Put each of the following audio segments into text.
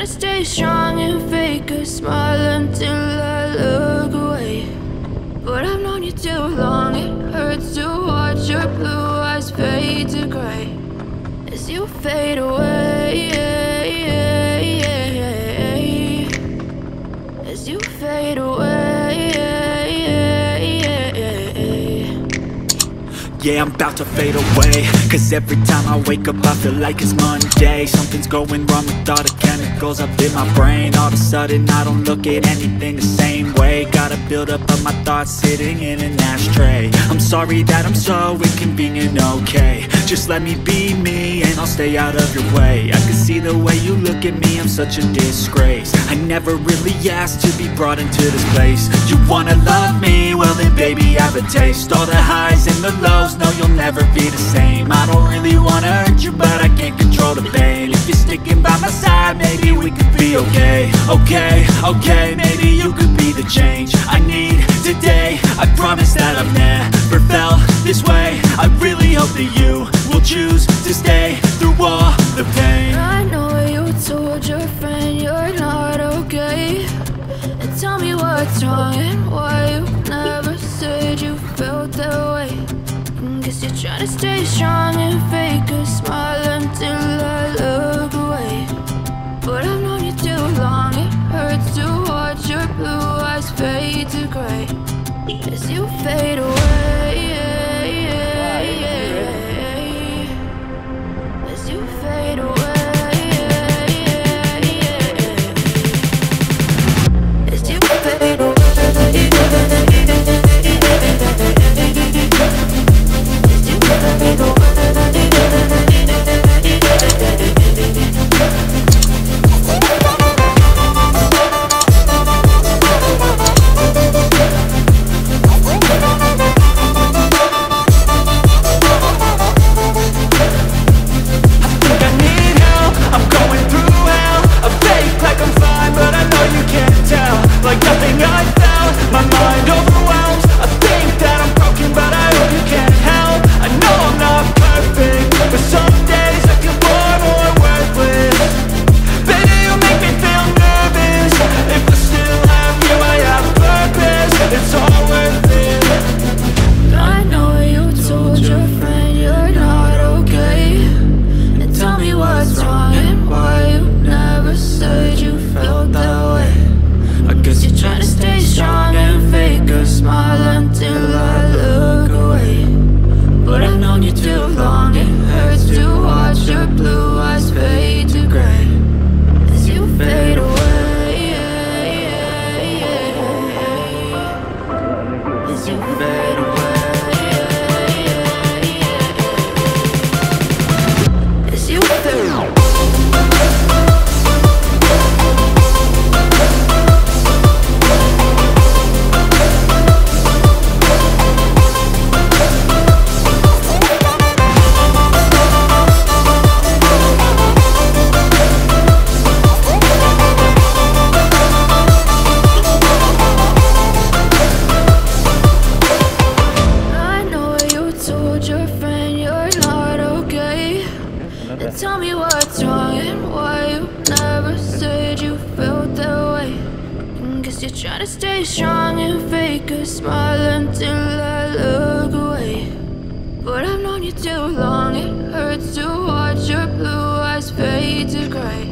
to stay strong and fake a smile until I look away. But I've known you too long, it hurts to watch your blue eyes fade to gray as you fade away, as you fade away. Yeah, I'm about to fade away, cause every time I wake up I feel like it's Monday. Something's going wrong with all the chemicals up in my brain. All of a sudden I don't look at anything the same way. Gotta build up of my thoughts sitting in an ashtray. I'm sorry that I'm so inconvenient, okay. Just let me be me and I'll stay out of your way. I can see the way you look at me, I'm such a disgrace. I never really asked to be brought into this place. You wanna love me? Well then baby have a taste. All the highs and the lows, no, you'll never be the same. I don't really wanna hurt you, but I can't control the pain. If you're sticking by my side, maybe we could be okay. Okay, maybe you could be the change I need today. I promise that I've never felt this way. I really hope that you will choose to stay through all the pain. I know you told your friend you're not okay, and tell me what's wrong and why you never said you felt that way. Guess you're trying to stay strong and fake a smile until I look away. But I've known you too long, it hurts to watch your blue eyes fade to gray as you fade away, as you fade away, as you fade away. Like nothing I found, my mind overwhelms. I think that I'm broken, but I hope you can't help. I know I'm not perfect, but some days I feel far more worthless. Baby, you make me feel nervous. If I still have you, I have purpose. It's all worth it. I know you told your friend you're not okay, and tell me what's wrong and why you never said you felt that way. I guess you're trying to stay strong and fake a smile until I look away. But I've known you too long, it hurts to watch your blue eyes fade to gray as you fade away, as you fade away, as you fade away. Tell me what's wrong and why you never said you felt that way. Guess you're trying to stay strong and fake a smile until I look away. But I've known you too long, it hurts to watch your blue eyes fade to gray.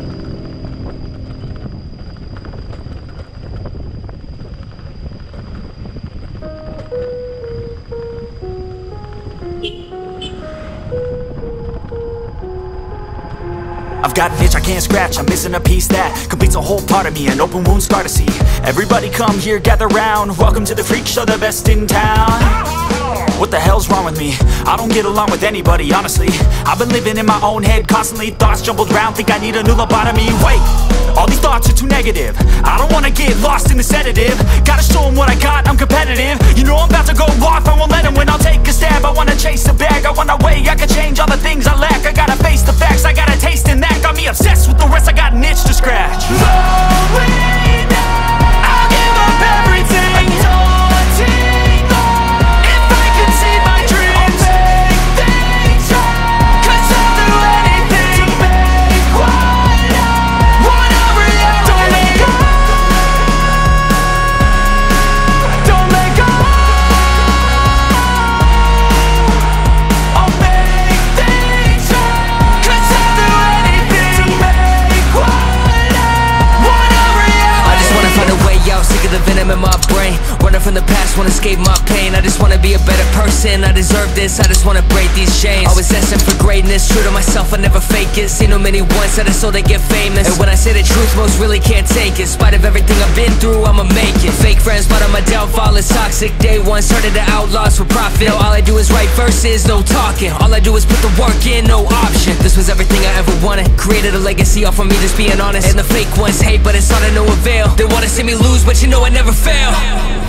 I've got an itch I can't scratch, I'm missing a piece that completes a whole part of me, an open wound scar to see. Everybody come here, gather round, welcome to the freak show, the best in town. What the hell's wrong with me? I don't get along with anybody, honestly. I've been living in my own head constantly, thoughts jumbled round, think I need a new lobotomy. Wait, all these thoughts are too negative, I don't wanna get lost in the sedative. Gotta show them what I got, I'm competitive. You know I'm about to go off, I won't let them win, I'll take a stab. I wanna chase a bag, I wanna weigh, I can change all the things I lack. I gotta face the facts, I got a taste in that. Got me obsessed with the rest, I got an itch to scratch. I'll give up everything, if I can see my dreams, I'll make things right. 'Cause I'll do anything to make what I want. I'll wanna escape my pain, I just wanna be a better person. I deserve this, I just wanna break these chains. Always asking for greatness, true to myself, I never fake it. Seen no many ones that are so they get famous, and when I say the truth, most really can't take it. In spite of everything I've been through, I'ma make it. Fake friends, but on my downfall is toxic. Day one, started the outlaws for profit. Now all I do is write verses, no talking. All I do is put the work in, no option. This was everything I ever wanted. Created a legacy off of me just being honest. And the fake ones hate, but it's all to no avail. They wanna see me lose, but you know I never fail.